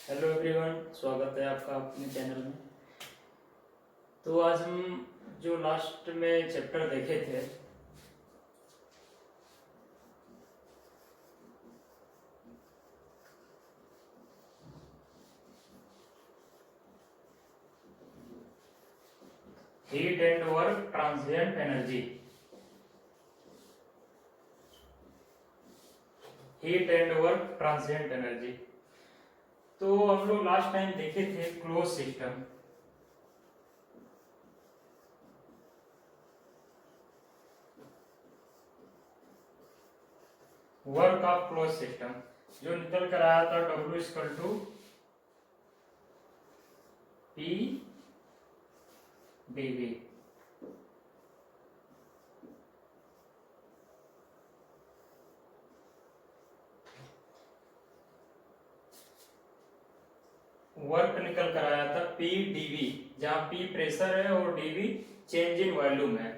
Hello everyone, स्वागत है आपका अपने चैनल में। तो आज हम जो लास्ट में चैप्टर देखे थे, heat and work transient energy, heat and work transient energy. तो हम लोग लास्ट टाइम देखे थे close system, work of close system, जो निकल कर आया था W equal to P dV। Work निकल कर आया था P dV, जहां P प्रेशर है और dV चेंज इन वॉल्यूम है।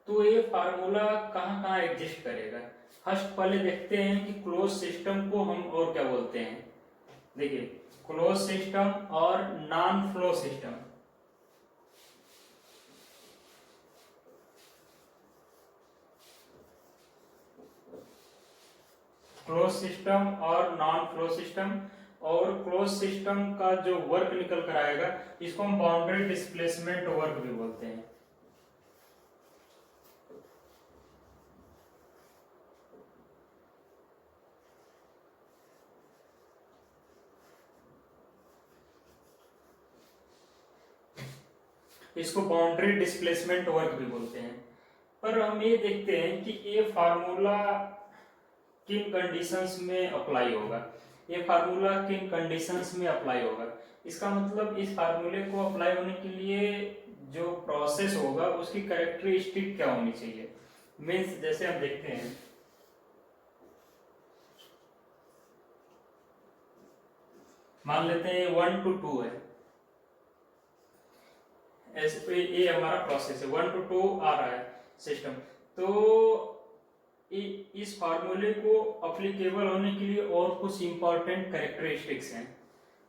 तो ये फार्मूला कहाँ कहाँ एग्जिस्ट करेगा। फर्स्ट पहले देखते हैं कि क्लोज सिस्टम को हम और क्या बोलते हैं। देखिए, क्लोज सिस्टम और non flow system. Close system और नॉन फ्लो सिस्टम, और क्लोज सिस्टम का जो वर्क निकल कर आएगा इसको हम बाउंड्री डिस्प्लेसमेंट वर्क भी बोलते हैं। इसको बाउंड्री डिस्प्लेसमेंट वर्क भी बोलते हैं। पर हम ये देखते हैं कि ये फार्मूला किन कंडीशंस में अप्लाई होगा, ये फार्मूला किन कंडीशंस में अप्लाई होगा। इसका मतलब इस फार्मूले को अप्लाई होने के लिए जो प्रोसेस होगा उसकी कैरेक्टरिस्टिक क्या होनी चाहिए। मीन्स जैसे हम देखते हैं, मान लेते हैं 1 to 2 है, ऐसे ये हमारा प्रोसेस है, 1 to 2 आ रहा है सिस्टम। तो इस फार्मूले को अप्लीकेबल होने के लिए और कुछ इंपॉर्टेंट कैरेक्टरिस्टिक्स हैं,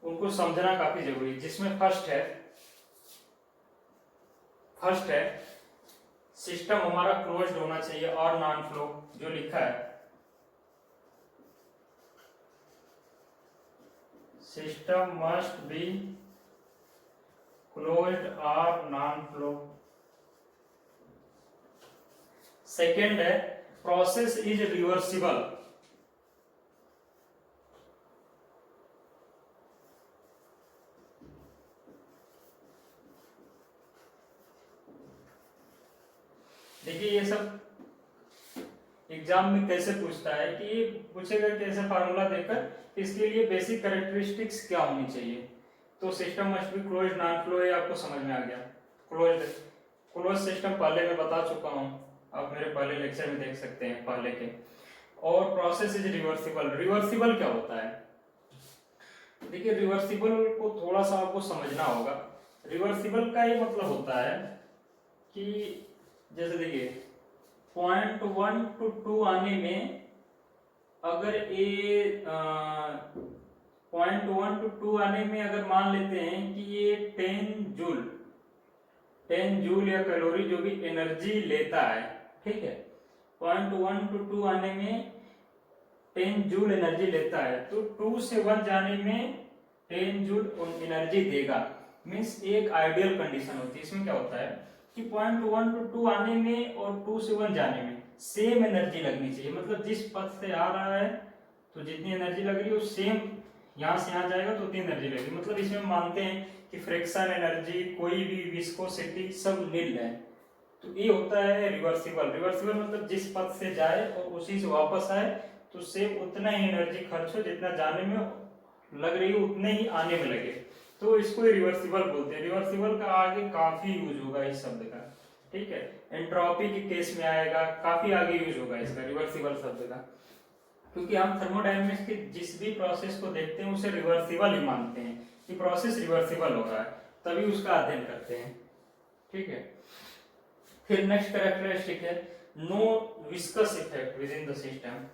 उनको समझना काफी जरूरी है। जिसमें फर्स्ट है सिस्टम हमारा क्लोज्ड होना चाहिए और नॉन फ्लो, जो लिखा है सिस्टम मस्ट बी क्लोज्ड और नॉन फ्लो। सेकेंड है प्रोसेस इज रिवर्सिबल। देखिए, ये सब एग्जाम में कैसे पूछता है कि ये पूछेगा कैसे फार्मूला देकर इसके लिए बेसिक कैरेक्टरिस्टिक्स क्या होनी चाहिए। तो system must be close non flow, ये आपको समझ में आ गया। क्लोज सिस्टम पहले मैं बता चुका हूं, आप मेरे पहले लेक्चर में देख सकते हैं पहले के। और प्रोसेस इज रिवर्सिबल। रिवर्सिबल क्या होता है, देखिए रिवर्सिबल को थोड़ा सा आपको समझना होगा। रिवर्सिबल का ये मतलब होता है कि जैसे देखिए पॉइंट 1 to 2 आने में, अगर ये पॉइंट 1 to 2 आने में अगर मान लेते हैं कि ये 10 जूल या कैलोरी जो भी एनर्जी लेता है, ठीक है, पॉइंट 1 to 2 आने में 10 जूल एनर्जी लेता है, तो 2 से 1 जाने में 10 जूल एनर्जी देगा। मीन्स एक आइडियल कंडीशन होती है। इसमें क्या होता है कि पॉइंट 1 to 2 आने में और 2 से 1 जाने में सेम एनर्जी लगनी चाहिए। मतलब जिस पथ से आ रहा है तो जितनी एनर्जी लग रही है वो सेम, यहाँ से यहाँ जाएगा तो उतनी एनर्जी लगेगी। मतलब इसमें मानते हैं कि फ्रिक्शन एनर्जी, कोई भी विस्कोसिटी सब नील है। तो ये होता है रिवर्सिबल। रिवर्सिबल मतलब जिस पथ से जाए और उसी से वापस आए तो सेम उतना ही एनर्जी खर्च हो, जितना जाने में लग रही है उतने ही आने में लगे, तो इसको रिवर्सिबल बोलते हैं। रिवर्सिबल का आगे काफी यूज होगा इस शब्द का, ठीक है। एंट्रोपी के केस में आएगा, काफी आगे यूज होगा इसका रिवर्सिबल शब्द का, क्योंकि हम थर्मोडायनेमिक्स के जिस भी प्रोसेस को देखते हैं उसे रिवर्सिबल ही मानते हैं कि प्रोसेस रिवर्सिबल हो रहा है, तभी उसका अध्ययन करते हैं, ठीक है। फिर नेक्स्ट कैरेक्टरिस्टिक है no viscous effect within the system.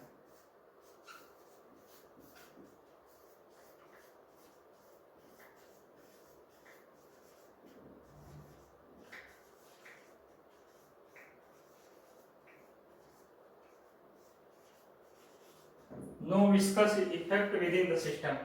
No viscous effect within the system.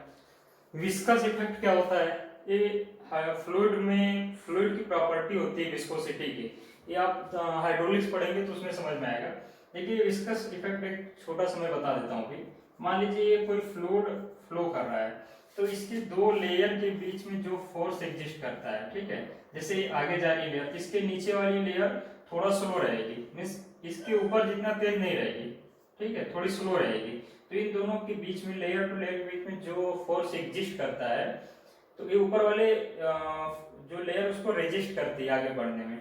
Viscous effect क्या होता है? ये फ्लूइड की प्रॉपर्टी होती है विस्कोसिटी की। ये आप हाइड्रोलिक्स पढ़ेंगे तो उसमें समझ में आएगा। देखिए विस्कस इफेक्ट एक छोटा सा मैं बता देता हूँ अभी। मान लीजिए ये कोई फ्लूइड फ्लो कर रहा है, तो इसके दो लेयर के बीच में जो फोर्स एग्जिस्ट करता है, ठीक है, जैसे आगे जा रही लेयर, इसके नीचे वाली लेयर थोड़ा स्लो रहेगी, मीन्स इसके ऊपर जितना तेज नहीं रहेगी, ठीक है, थोड़ी स्लो रहेगी। तो इन दोनों के बीच में, लेयर टू लेयर के बीच में जो फोर्स एग्जिस्ट करता है, तो ये ऊपर वाले जो लेयर उसको रेजिस्ट करती है आगे बढ़ने में,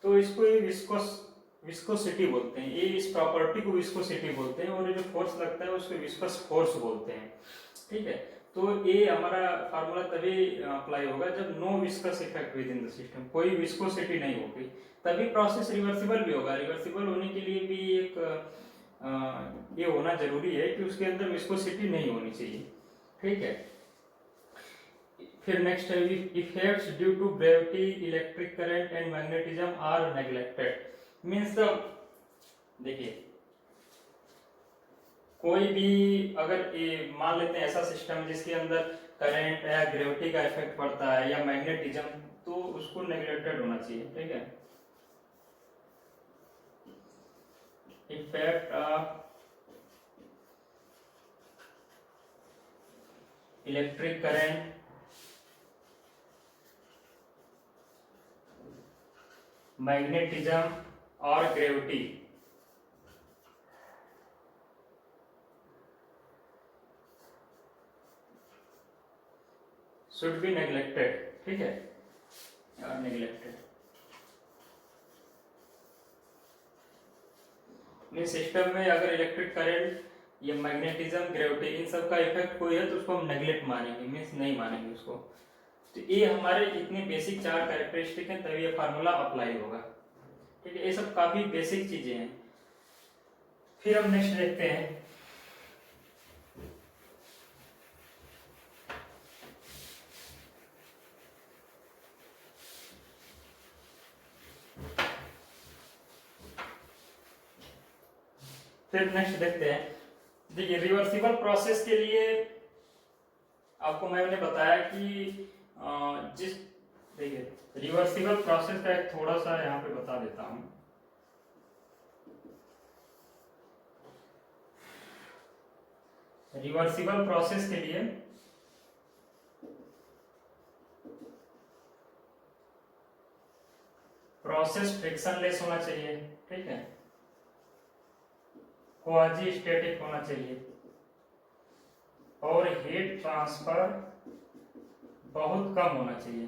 तो इसको ये विस्कोसिटी बोलते हैं। ये इस प्रॉपर्टी को विस्कोसिटी बोलते हैं, और ये जो फोर्स लगता है उसको विस्कस फोर्स बोलते हैं, ठीक है। तो ये हमारा फार्मूला तभी अप्लाई होगा जब no viscous effect within the system, कोई विस्कोसिटी नहीं होगी, तभी प्रोसेस रिवर्सिबल भी होगा। रिवर्सिबल होने के लिए भी एक ये होना जरूरी है कि उसके अंदर विस्कोसिटी नहीं होनी चाहिए, ठीक है। फिर नेक्स्ट है effects due to gravity, electric current and magnetism are neglected. Means देखिए कोई भी अगर मान लेते हैं ऐसा सिस्टम जिसके अंदर करंट या ग्रेविटी का इफेक्ट पड़ता है या मैग्नेटिज्म, तो उसको नेग्लेक्टेड होना चाहिए, ठीक है। Effect of electric current, magnetism और ग्रेविटी should be neglected, ठीक है, और neglected मीन सिस्टम में अगर इलेक्ट्रिक करंट या मैग्नेटिज्म, ग्रेविटी, इन सब का इफेक्ट कोई है तो उसको हम नेग्लेक्ट मानेंगे, मीन्स नहीं मानेंगे उसको। तो ये हमारे इतने बेसिक 4 कैरेक्टरिस्टिक हैं, तभी ये फार्मूला अप्लाई होगा, ठीक है। ये सब काफी बेसिक चीजें हैं। फिर हम नेक्स्ट देखते हैं देखिए रिवर्सिबल प्रोसेस के लिए आपको मैंने बताया कि जिस देखिए रिवर्सिबल प्रोसेस का एक थोड़ा सा यहाँ पे बता देता हूं। रिवर्सिबल प्रोसेस के लिए प्रोसेस फ्रिक्शनलेस होना चाहिए, ठीक है, क्वाजी स्टैटिक होना चाहिए, और हीट ट्रांसफर बहुत कम होना चाहिए।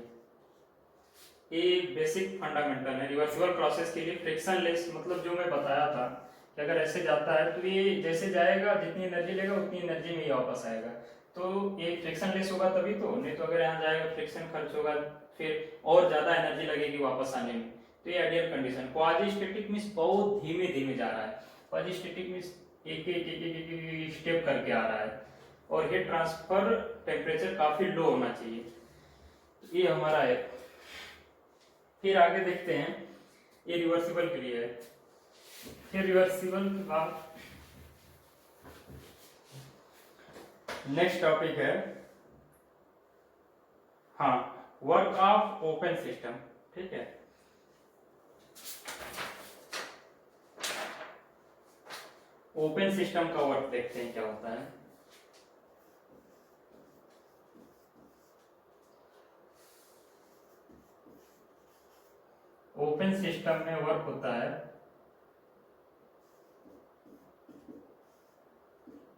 ये बेसिक फंडामेंटल है रिवर्सिबल प्रोसेस के लिए। फ्रिक्शनलेस मतलब जो मैं बताया था कि अगर ऐसे जाता है तो ये जैसे जाएगा, जितनी एनर्जी लेगा उतनी एनर्जी में ही वापस आएगा, तो ये फ्रिक्शनलेस होगा तभी तो, नहीं तो अगर यहाँ जाएगा फ्रिक्शन खर्च होगा, फिर और ज्यादा एनर्जी लगेगी वापस आने में, तो ये ideal condition. Quasi static means बहुत धीमे धीमे जा रहा है, क्वाजी स्टैटिक मींस एक एक स्टेप करके आ रहा है, और हीट ट्रांसफर टेम्परेचर काफी लो होना चाहिए, ये हमारा है। फिर आगे देखते हैं, ये रिवर्सिबल के लिए है। फिर रिवर्सिबल के बाद नेक्स्ट टॉपिक है हाँ वर्क ऑफ ओपन सिस्टम, ठीक है। ओपन सिस्टम का वर्क देखते हैं क्या होता है। ओपन सिस्टम में वर्क होता है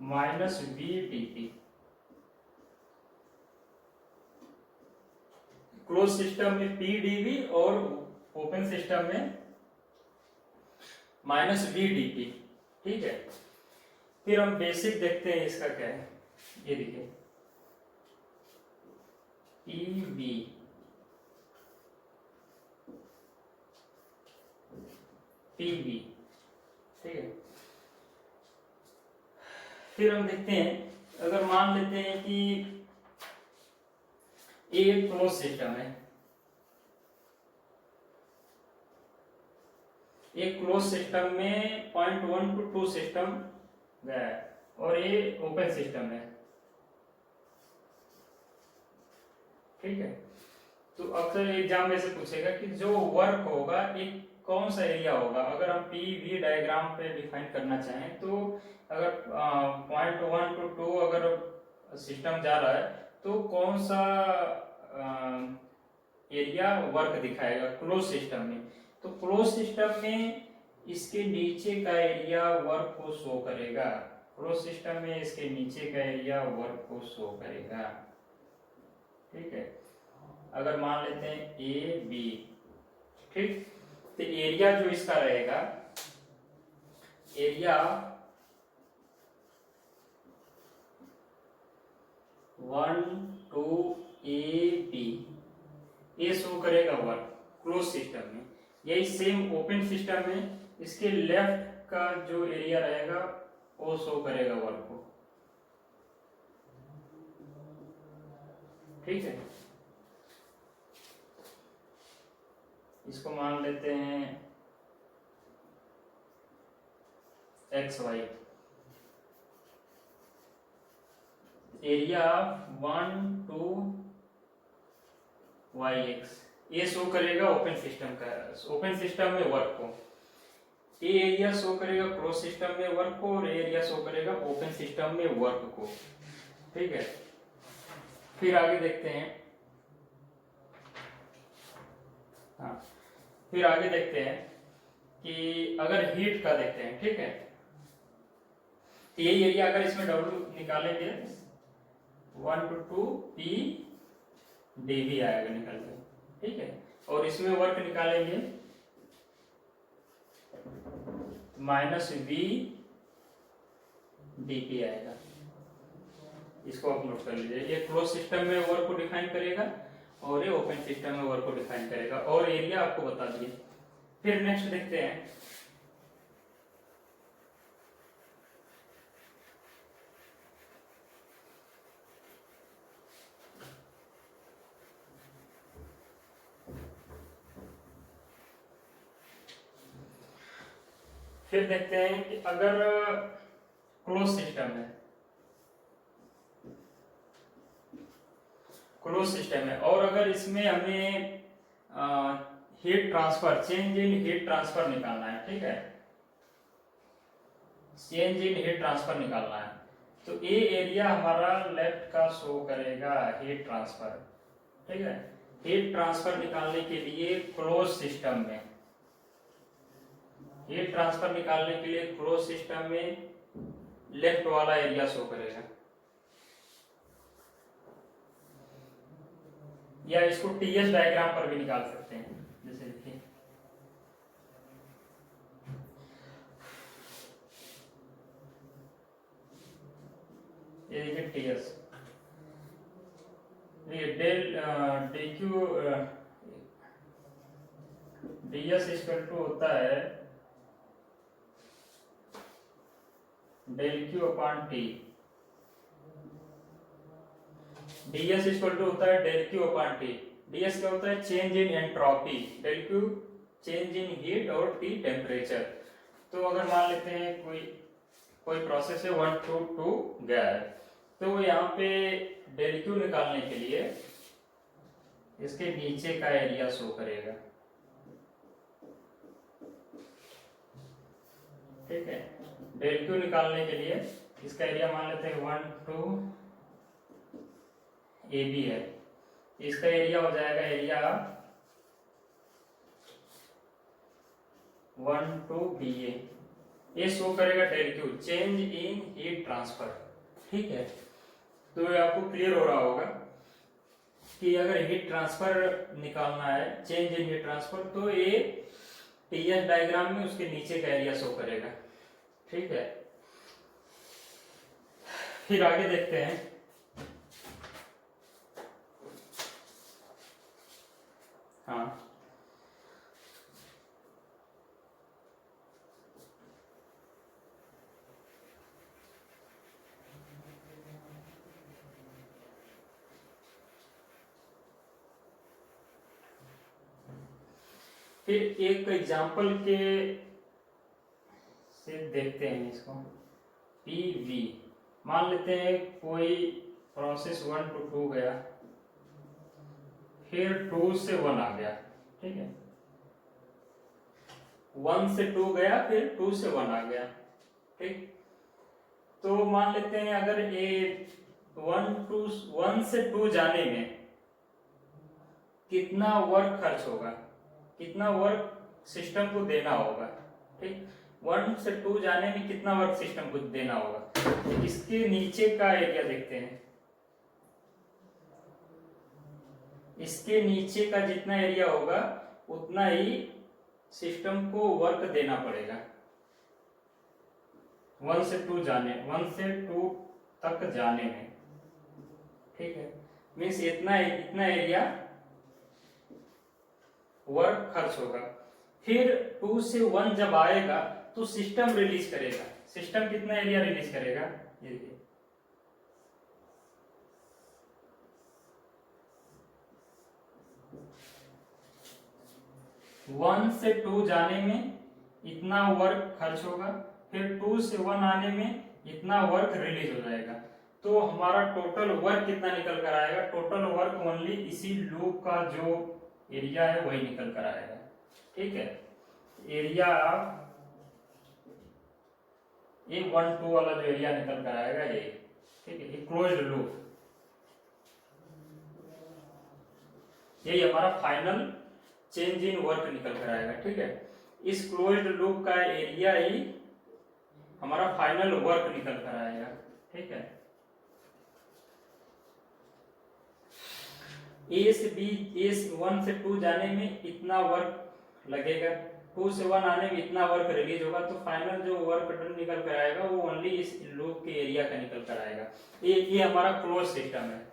-VdP। क्लोज सिस्टम में PdV और ओपन सिस्टम में -VdP, ठीक है। फिर हम बेसिक देखते हैं इसका क्या है, ये देखिए PV PV, ठीक है। फिर हम देखते हैं, अगर मान लेते हैं कि एक क्लोज सिस्टम है, एक क्लोज सिस्टम में 0.1 to 2 सिस्टम गया है, और ये ओपन सिस्टम है, ठीक है। तो अक्सर एग्जाम में से पूछेगा कि जो वर्क होगा एक कौन सा एरिया होगा। अगर हम पी वी डायग्राम पे डिफाइन करना चाहें तो अगर पॉइंट 1 to 2 अगर सिस्टम जा रहा है तो कौन सा एरिया वर्क दिखाएगा क्लोज सिस्टम में। तो क्लोज सिस्टम में इसके नीचे का एरिया वर्क को शो करेगा, क्लोज सिस्टम में इसके नीचे का एरिया वर्क को शो करेगा, ठीक है। अगर मान लेते हैं ए बी, ठीक, तो एरिया जो इसका रहेगा, एरिया 1 2 ए बी, ये शो करेगा वर्क क्लोज सिस्टम में। यही सेम ओपन सिस्टम में इसके लेफ्ट का जो एरिया रहेगा वो शो करेगा वर्क को, ठीक है। इसको मान लेते हैं X Y, area 1 2 Y X, ये शो करेगा ओपन सिस्टम का, ओपन सिस्टम में वर्क को। ये एरिया शो करेगा क्लोज सिस्टम में वर्क को और एरिया शो करेगा ओपन सिस्टम में वर्क को, ठीक है। फिर आगे देखते हैं, हाँ, फिर आगे देखते हैं कि अगर हीट का देखते हैं, ठीक है। ये एरिया अगर इसमें डब्ल्यू निकालेंगे 1 to 2 पी डी वी आएगा निकल के, ठीक है। और इसमें वर्क निकालेंगे माइनस वी डी पी आएगा। इसको आप नोट कर लीजिए, ये क्लोज सिस्टम में वर्क को डिफाइन करेगा और ये ओपन सिस्टम में वर्क को डिफाइन करेगा और एरिया आपको बता दिए। फिर नेक्स्ट देखते हैं, फिर देखते हैं कि अगर क्लोज सिस्टम है, क्लोज सिस्टम है और अगर इसमें हमें heat transfer, change in heat transfer निकालना है, ठीक है, चेंज इन हीट ट्रांसफर निकालना है, तो ये एरिया हमारा लेफ्ट का शो करेगा हीट ट्रांसफर, ठीक है। हीट ट्रांसफर निकालने के लिए क्लोज सिस्टम में, हीट ट्रांसफर निकालने के लिए क्लोज सिस्टम में लेफ्ट वाला एरिया शो करेगा, या इसको टीएस डायग्राम पर भी निकाल सकते हैं। जैसे देखिए ये देखिए TS, del D Q DS equal to होता है del Q upon T, ds equal to होता है del Q upon T. ds क्या होता है, change in entropy, del Q change in heat और टी टेम्परेचर। तो अगर मान लेते हैं कोई प्रोसेस है 1 to 2 गया है, तो यहाँ पे डेल क्यू निकालने के लिए इसके नीचे का एरिया शो करेगा, ठीक है। डेल क्यू निकालने के लिए इसका एरिया मान लेते हैं 1 2 ए बी है, इसका एरिया हो जाएगा एरिया 1 2 बी ए, ये शो करेगा del Q, change in heat transfer, ठीक है। तो ये आपको क्लियर हो रहा होगा कि अगर हीट ट्रांसफर निकालना है, चेंज इन हीट ट्रांसफर, तो ये टीएस डायग्राम में उसके नीचे का एरिया शो करेगा, ठीक है। फिर आगे देखते हैं, हाँ, फिर एक एग्जाम्पल के से देखते हैं इसको, पी वी, मान लेते हैं कोई प्रोसेस 1 to 2 गया, फिर 2 से 1 आ गया, ठीक है, 1 से 2 गया, फिर 2 से 1 आ गया, ठीक। तो मान लेते हैं अगर ये 1 से 2 जाने में कितना वर्क खर्च होगा, कितना वर्क सिस्टम को देना होगा, ठीक। 1 से 2 जाने में कितना वर्क सिस्टम को देना होगा, तो इसके नीचे का एरिया देखते हैं। इसके नीचे का जितना एरिया होगा उतना ही सिस्टम को वर्क देना पड़ेगा 1 से 2 तक जाने में, ठीक है। मीन्स इतना एरिया वर्क खर्च होगा। फिर 2 से 1 जब आएगा तो सिस्टम रिलीज करेगा। सिस्टम कितना एरिया रिलीज करेगा, ये देखिए, वन से 2 जाने में इतना वर्क खर्च होगा, फिर 2 से 1 आने में इतना वर्क रिलीज हो जाएगा। तो हमारा टोटल वर्क कितना निकल कर आएगा, टोटल वर्क ओनली इसी लूप का जो एरिया है वही निकल कर आएगा, ठीक है। एरिया ये 1 2 वाला जो एरिया निकल कर आएगा ये, ठीक है, ये क्लोज्ड लूप, यही हमारा फाइनल चेंज इन वर्क निकल कर आएगा, ठीक है। इस क्लोज्ड लूप का एरिया ही हमारा फाइनल वर्क निकल कर आएगा, ठीक है। ए से बी, ए 1 से 2 जाने में इतना वर्क लगेगा, 2 से 1 आने में इतना वर्क रिलीज होगा, तो फाइनल जो वर्क डन निकल कर आएगा वो ओनली इस लूप के एरिया का निकल कर आएगा। ये हमारा क्लोज सिस्टम है,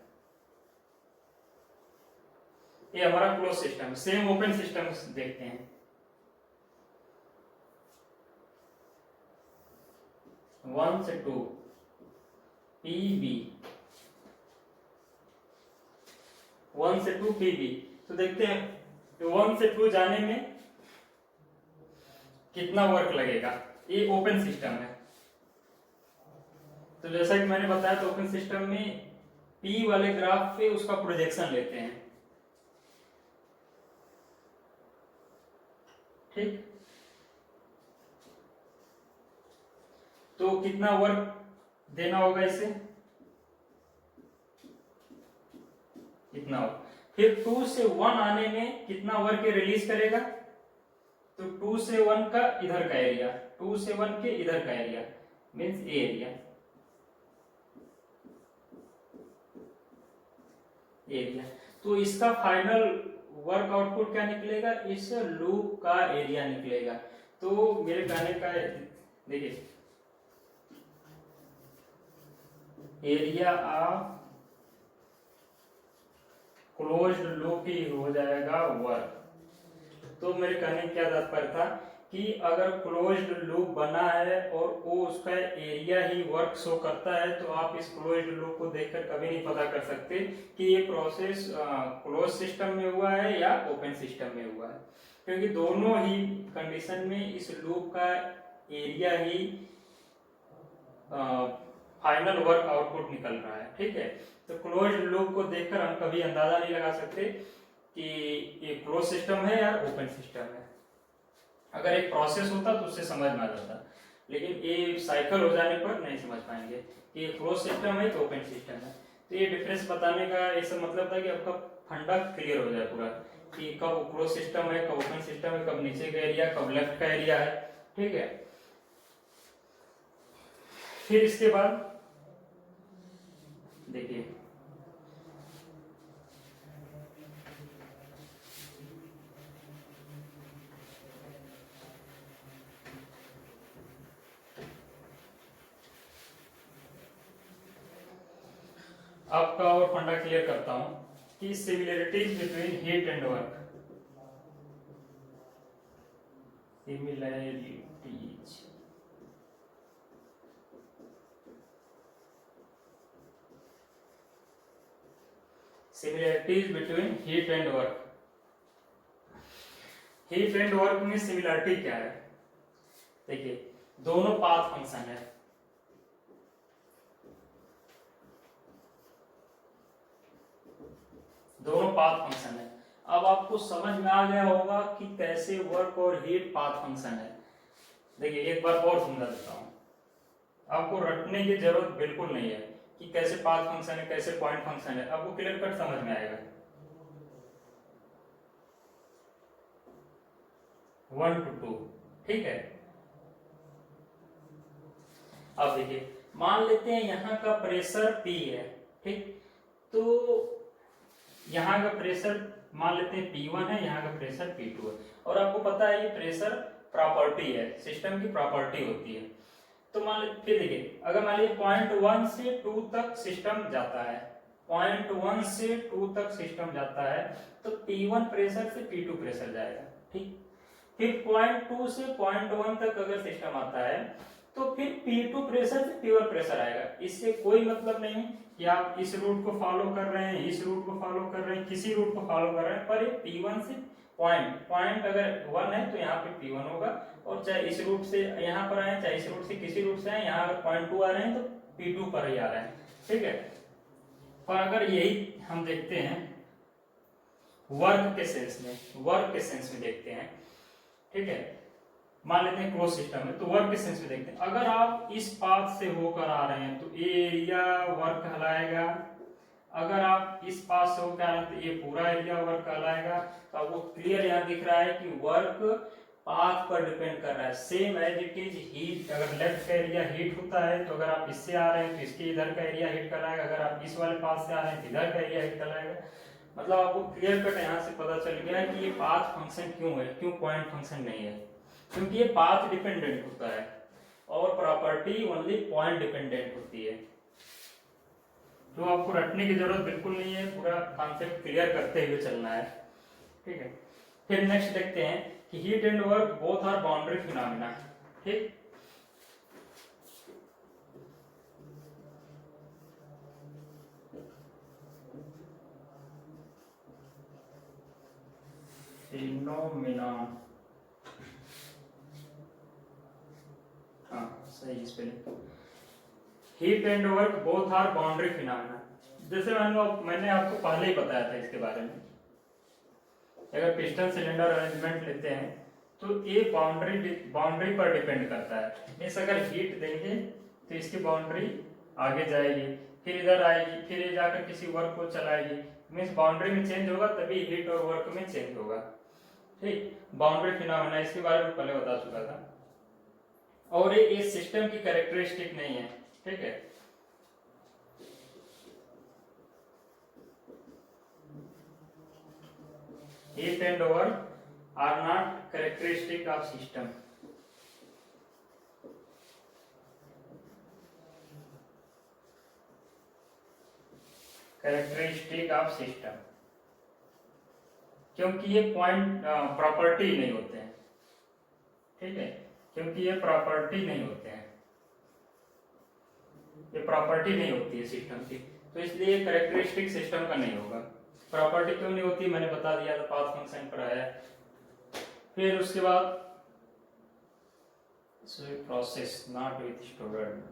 ये हमारा क्लोज सिस्टम है। सेम ओपन सिस्टम देखते हैं। 1 से 2 PB, 1 से 2 PB, तो देखते हैं 1 से 2 जाने में कितना वर्क लगेगा। ये ओपन सिस्टम है, तो जैसा कि मैंने बताया तो ओपन सिस्टम में P वाले ग्राफ पे उसका प्रोजेक्शन लेते हैं, ठीक। तो कितना वर्क देना होगा इसे, इतना हो। फिर 2 से 1 आने में कितना वर्क रिलीज करेगा, तो 2 से 1 का इधर का एरिया, 2 से 1 के इधर का एरिया मीन्स ए एरिया। तो इसका फाइनल वर्क आउटपुट क्या निकलेगा, इस लूप का एरिया निकलेगा। तो मेरे कहने का देखिए, एरिया ऑफ क्लोज्ड लूप ही हो जाएगा वर्क। तो मेरे कहने क्या तात्पर्य था कि अगर क्लोज्ड लूप बना है और वो उसका एरिया ही वर्क शो करता है, तो आप इस क्लोज्ड लूप को देखकर कभी नहीं पता कर सकते कि ये प्रोसेस क्लोज सिस्टम में हुआ है या ओपन सिस्टम में हुआ है, क्योंकि दोनों ही कंडीशन में इस लूप का एरिया ही फाइनल वर्क आउटपुट निकल रहा है, ठीक है। तो क्लोज्ड लूप को देखकर हम कभी अंदाजा नहीं लगा सकते कि ये क्लोज सिस्टम है या ओपन सिस्टम है। अगर एक प्रोसेस होता तो उससे समझ में आ जाता, लेकिन ये साइकिल हो जाने पर नहीं समझ पाएंगे कि ये क्लोज सिस्टम है तो ओपन सिस्टम है। तो ये डिफरेंस बताने का ऐसा मतलब था कि आपका फंडा क्लियर हो जाए पूरा कि कब क्लोज सिस्टम है, कब ओपन सिस्टम है, कब नीचे का एरिया, कब लेफ्ट का एरिया है, ठीक है। फिर इसके बाद देखिए, आपका और फंडा क्लियर करता हूं कि similarities between heat and work. Similarities between heat and work. Heat and work में सिमिलरिटी क्या है, देखिए दोनों पाथ फंक्शन है, दोनों पाथ फंक्शन है। अब आपको समझ में आ गया होगा कि कैसे वर्क और हीट पाथ फंक्शन है। देखिए एक बार और समझा देता हूँ, आपको रटने की जरूरत बिल्कुल नहीं है कि कैसे पाथ फंक्शन है कैसे पॉइंट फंक्शन है, आपको क्लियर कट समझ में आएगा। 1 to 2, ठीक है। अब देखिए मान लेते हैं यहाँ का प्रेशर P है, ठीक, तो यहाँ का प्रेशर मान लेते हैं P1 है, यहाँ का प्रेशर P2 है, और आपको पता है ये प्रेशर प्रॉपर्टी है, सिस्टम की प्रॉपर्टी होती है। तो मान लीजिए फिर देखिए अगर मान लीजिए पॉइंट 1 से 2 तक सिस्टम जाता है, पॉइंट 1 से 2 तक सिस्टम जाता है, तो P1 प्रेशर से P2 प्रेशर जाएगा, ठीक। फिर पॉइंट 2 से पॉइंट 1 तक अगर सिस्टम आता है तो फिर P2 प्रेशर से P1 प्रेशर आएगा। इससे कोई मतलब नहीं कि आप इस रूट को फॉलो कर रहे हैं, इस रूट को फॉलो कर रहे हैं, किसी रूट को फॉलो कर रहे हैं, पर ये P1 से पॉइंट अगर 1 है तो यहाँ पे P1 होगा, और चाहे इस रूट से यहाँ पर आए चाहे इस रूट से किसी रूट से आए, यहाँ अगर पॉइंट 2 आ रहे हैं तो P2 पर ही आ रहे हैं, ठीक है। और अगर यही हम देखते हैं वर्क के सेंस में देखते हैं, ठीक है, मान लेते हैं क्लोज सिस्टम है तो वर्क के सेंस में देखते हैं। अगर आप इस पाथ से होकर आ रहे हैं तो एरिया वर्क कहलाएगा, अगर आप इस पाथ से होकर आ रहे हैं तो ये पूरा एरिया वर्क कहलाएगा। तो आपको क्लियर यहाँ दिख रहा है कि वर्क पाथ पर डिपेंड कर रहा है, same as it is heat. अगर लेफ्ट का एरिया हीट होता है तो अगर आप इससे आ रहे हैं तो इसके इधर का एरिया हीट कहलाएगा, अगर आप इस वाले पाथ से आ रहे हैं तो इधर का एरिया हीट कहलाएगा। मतलब आपको क्लियर कट यहाँ से पता चल गया है कि ये पाथ फंक्शन क्यों है, क्यों पॉइंट फंक्शन नहीं है, क्योंकि ये पाथ डिपेंडेंट होता है और प्रॉपर्टी ओनली पॉइंट डिपेंडेंट होती है। तो आपको रटने की जरूरत बिल्कुल नहीं है, पूरा कॉन्सेप्ट क्लियर करते हुए चलना है, ठीक है। फिर नेक्स्ट देखते हैं कि heat and work both are boundary phenomena, ठीक। फिनोमेना, हाँ सही इस पे heat and work both are boundary phenomena. जैसे मैंने आपको पहले ही बताया था इसके बारे में, अगर पिस्टन सिलेंडर अरेंजमेंट लेते हैं तो ये बाउंड्री पर डिपेंड करता है। मीन्स अगर हीट देंगे तो इसकी बाउंड्री आगे जाएगी, फिर इधर आएगी, फिर ये जाकर किसी वर्क को चलाएगी, मीन्स बाउंड्री में चेंज होगा तभी हीट और वर्क में चेंज होगा, ठीक। बाउंड्री फिनोमेना इसके बारे में पहले बता चुका था, और ये सिस्टम की कैरेक्टरिस्टिक नहीं है, ठीक है। Heat and work are not characteristic of system. Characteristic of system, क्योंकि ये पॉइंट प्रॉपर्टी नहीं होते हैं, ठीक है, क्योंकि ये प्रॉपर्टी नहीं होते हैं, ये प्रॉपर्टी नहीं होती है सिस्टम की, तो इसलिए कैरेक्टरिस्टिक सिस्टम का नहीं होगा। प्रॉपर्टी क्यों नहीं होती मैंने बता दिया था, पाथ फंक्शन पर आया। फिर उसके बाद प्रोसेस नॉट विथ स्टूडेंट,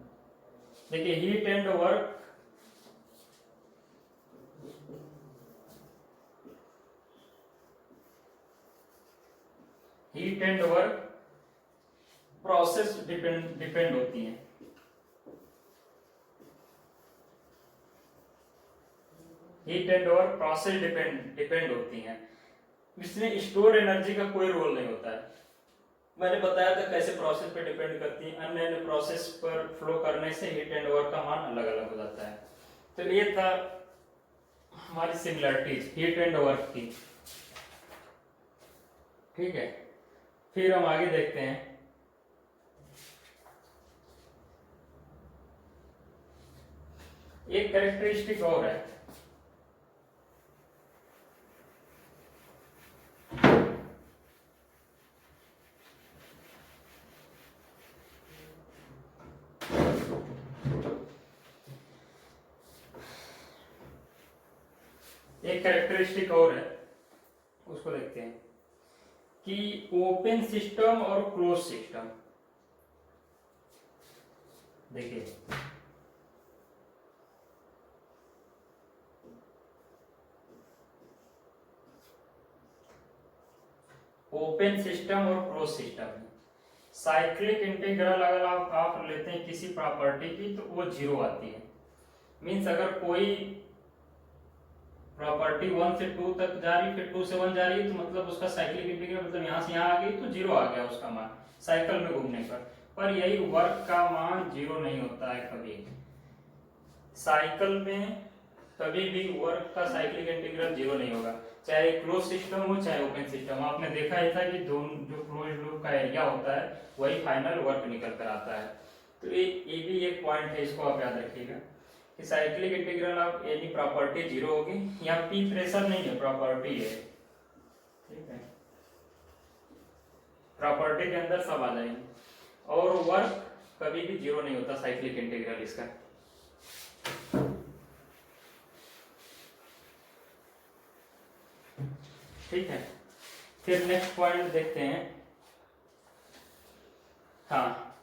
देखिए heat and work, heat and work process depend होती है, heat and work process depend होती हैं। इसमें स्टोर एनर्जी का कोई रोल नहीं होता है। मैंने बताया था कैसे प्रोसेस पे डिपेंड करती है, अन्य अन्य प्रोसेस पर फ्लो करने से हीट एंड वर्क का मान अलग अलग हो जाता है। तो ये था हमारी सिमिलरिटीज हीट एंड वर्क की, ठीक है। फिर हम आगे देखते हैं एक कैरेक्टरिस्टिक और है, एक कैरेक्टरिस्टिक और है, उसको देखते हैं कि ओपन सिस्टम और क्लोज सिस्टम। देखिए ओपन सिस्टम और क्लोज सिस्टम में साइक्लिक इंटीग्रल अगर आप लेते हैं किसी प्रॉपर्टी की तो वो जीरो आती है। मीन्स अगर कोई प्रॉपर्टी 1 से 2 तक जा रही फिर 2 से 1 जा रही है तो मतलब उसका साइक्लिक इंटीग्रल मतलब यहाँ से यहाँ आ गई तो जीरो आ गया उसका मान साइकिल में घूमने पर यही वर्क का मान जीरो नहीं होता है कभी। साइकिल में कभी भी वर्क का साइक्लिक इंटीग्रल जीरो नहीं होगा, चाहे क्लोज सिस्टम हो चाहे ओपन सिस्टम। आपने देखा ही था कि दोनों जो क्लोज लूप का एरिया होता है वही फाइनल वर्क निकल कर आता है। तो ये भी एक पॉइंट है, इसको आप याद रखिएगा कि cyclic integral of any property zero होगी। यहाँ पी प्रेशर नहीं है, प्रॉपर्टी है, ठीक है, प्रॉपर्टी के अंदर सब आ जाएंगे। और वर्क कभी भी जीरो नहीं होता साइक्लिक इंटीग्रल इसका। ठीक है, फिर नेक्स्ट पॉइंट देखते हैं। हाँ,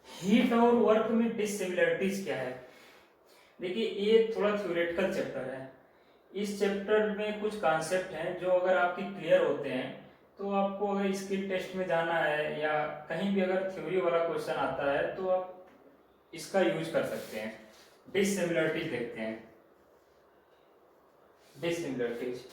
हीट और वर्क में डिसिमिलरिटीज क्या है। देखिए ये थोड़ा थ्योरेटिकल चैप्टर है, इस चैप्टर में कुछ कॉन्सेप्ट हैं जो अगर आपके क्लियर होते हैं तो आपको अगर स्किल टेस्ट में जाना है या कहीं भी अगर थ्योरी वाला क्वेश्चन आता है तो आप इसका यूज कर सकते हैं। डिसिमिलरिटीज देखते हैं। डिसिमिलरिटीज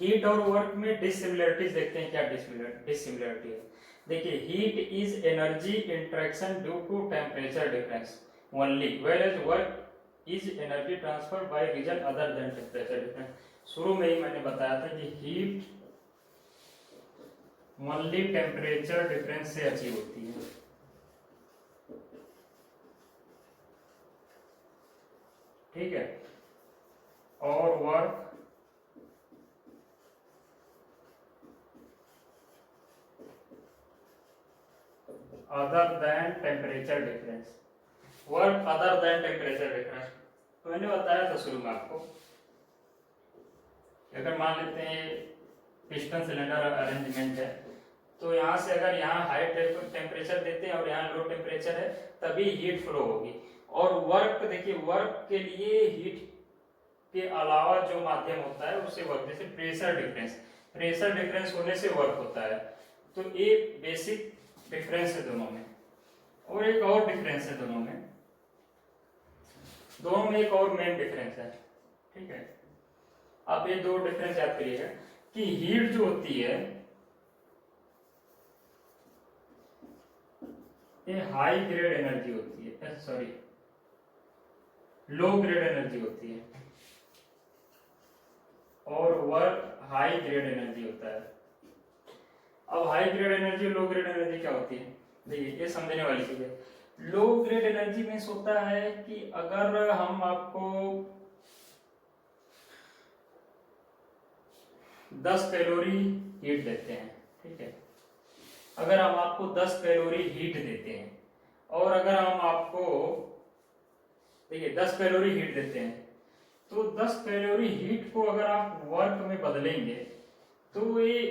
हीट और वर्क में डिसिमिलरिटीज देखते हैं। क्या डिसिमिलरिटी है, देखिए heat is energy interaction due to temperature difference only whereas work is energy transfer by reason other than temperature difference. शुरू में ही मैंने बताया था कि हीट ओनली टेम्परेचर डिफरेंस से अचीव होती है। ठीक है, और work other than temperature difference, work other than temperature difference. तो मैंने बताया था शुरू में आपको, अगर मान लेते हैं पिस्टन सिलेंडर अरेंजमेंट है तो यहाँ से अगर यहाँ हाई टेम्परेचर देते हैं और यहाँ लो टेम्परेचर है तभी हीट फ्लो होगी। और वर्क देखिए, वर्क के लिए हीट के अलावा जो माध्यम होता है उसे वर्क, जैसे प्रेशर डिफरेंस, प्रेशर डिफरेंस होने से वर्क होता है। तो ये बेसिक डिफरेंस है दोनों में। और एक और डिफरेंस है दोनों में एक और मेन डिफरेंस है। ठीक है, आप ये दो डिफरेंस याद करिएगा कि हीट जो होती है ये हाई ग्रेड एनर्जी होती है, सॉरी लो ग्रेड एनर्जी होती है, और वर्क हाई ग्रेड एनर्जी होता है। अब high grade energy low grade energy क्या होती है, देखिए ये समझने वाली चीज है। लो ग्रेड एनर्जी मीन्स होता है कि अगर हम आपको 10 कैलोरी हीट देते हैं, ठीक है, अगर हम आपको 10 कैलोरी हीट देते हैं और अगर हम आपको देखिए 10 कैलोरी हीट देते हैं तो 10 कैलोरी हीट को अगर आप वर्क में बदलेंगे तो ये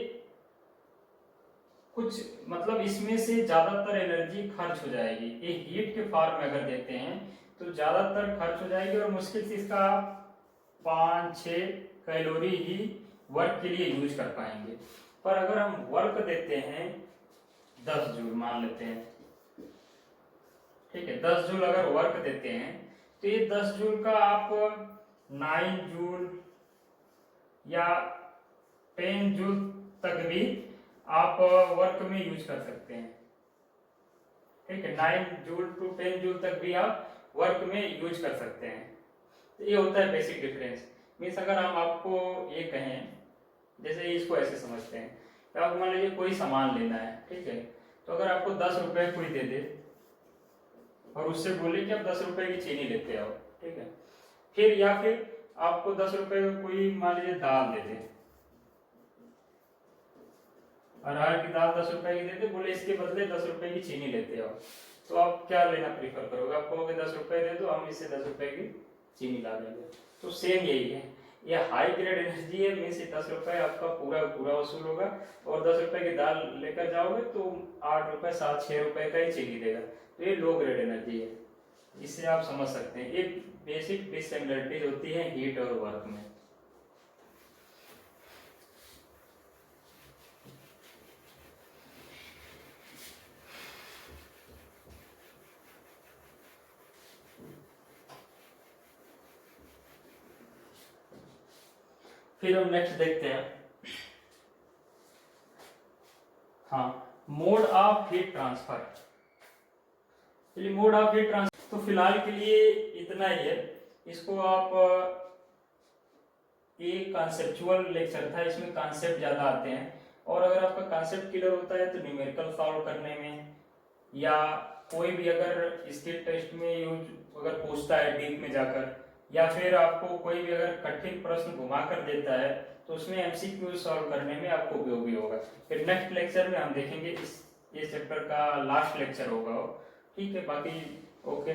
कुछ मतलब इसमें से ज्यादातर एनर्जी खर्च हो जाएगी। ये हीट के फॉर्म में अगर देते हैं तो ज्यादातर खर्च हो जाएगी और मुश्किल से इसका 5-6 कैलोरी ही वर्क के लिए यूज कर पाएंगे। पर अगर हम वर्क देते हैं 10 जूल मान लेते हैं, ठीक है, 10 जूल अगर वर्क देते हैं तो ये 10 जूल का आप 9 जूल या 10 जूल तक भी आप वर्क में यूज कर सकते हैं। ठीक है, 9 जूल टू 10 जूल तक भी आप वर्क में यूज कर सकते हैं। तो ये होता है बेसिक डिफरेंस। मीन्स अगर हम आपको ये कहें, जैसे इसको ऐसे समझते हैं, तो आप मान लीजिए कोई सामान लेना है, ठीक है, तो अगर आपको 10 रुपए कोई दे दे और उससे बोले कि आप 10 रुपए की चीनी लेते आओ, ठीक है, फिर या फिर आपको 10 रुपए का कोई मान लीजिए दाल दे दे, अरहर की दाल 10 रुपए की दे दे, बोले इसके बदले 10 रुपए की चीनी लेते आओ, तो आप क्या लेना प्रीफर करोगे? आप कहोगे 10 रुपए दे दो, हम इससे 10 रुपए की चीनी ला देंगे। तो सेम यही है, ये हाई ग्रेड एनर्जी है, मीन्स 10 रुपए आपका पूरा पूरा वसूल होगा, और 10 रुपए की दाल लेकर जाओगे तो 8 रुपए 7-6 रुपए का ही चाहिए देगा। तो ये लो ग्रेड एनर्जी है, इससे आप समझ सकते हैं ये बेसिक डिससिमिलरिटीज होती है हीट और वर्क में। फिर हम नेक्स्ट देखते हैं, हाँ, मोड ऑफ हीट ट्रांसफर। चलिए मोड ऑफ हीट ट्रांसफर तो फिलहाल के लिए इतना ही है। इसको आप एक कॉन्सेप्चुअल लेक्चर था, इसमें कॉन्सेप्ट ज्यादा आते हैं, और अगर आपका कॉन्सेप्ट क्लियर होता है तो न्यूमेरिकल सॉल्व करने में, या कोई भी अगर स्किल टेस्ट में यूज अगर पूछता है डीप में जाकर, या फिर आपको कोई भी अगर कठिन प्रश्न घुमा कर देता है तो उसमें एमसीक्यू सॉल्व करने में आपको उपयोगी होगा। फिर नेक्स्ट लेक्चर में हम देखेंगे इस चैप्टर का लास्ट लेक्चर होगा, ठीक है। बाकी ओके।